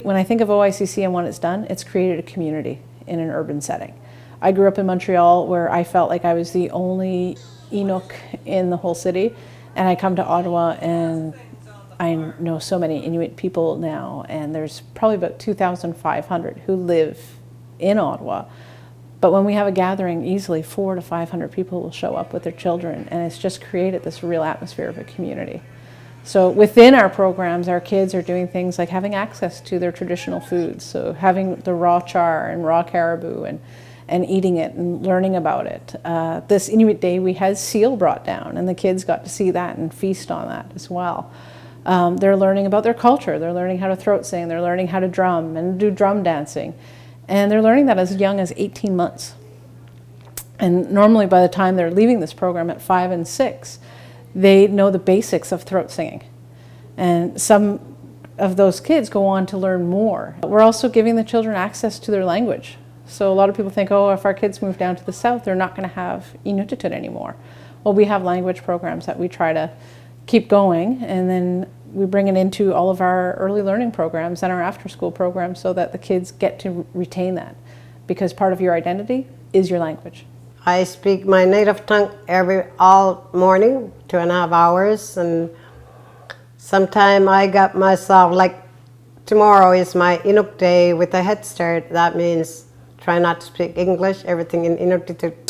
when I think of OICC and what it's done, it's created a community in an urban setting. I grew up in Montreal where I felt like I was the only Inuk in the whole city, and I come to Ottawa and I know so many Inuit people now, and there's probably about 2,500 who live in Ottawa. But when we have a gathering, easily 400 to 500 people will show up with their children, and it's just created this real atmosphere of a community. So within our programs, our kids are doing things like having access to their traditional foods, so having the raw char and raw caribou and eating it and learning about it. This Inuit Day, we had seal brought down, and the kids got to see that and feast on that as well. They're learning about their culture. They're learning how to throat sing. They're learning how to drum and do drum dancing. And they're learning that as young as 18 months. And normally by the time they're leaving this program at 5 and 6, they know the basics of throat singing. And some of those kids go on to learn more. We're also giving the children access to their language. So a lot of people think, oh, if our kids move down to the south, they're not going to have Inuktitut anymore. Well, we have language programs that we try to keep going, and then we bring it into all of our early learning programs and our after-school programs so that the kids get to retain that, because part of your identity is your language. I speak my native tongue all morning, 2.5 hours, and sometime I got myself, like tomorrow is my Inuk Day with a Head Start. That means try not to speak English, everything in Inuktitut.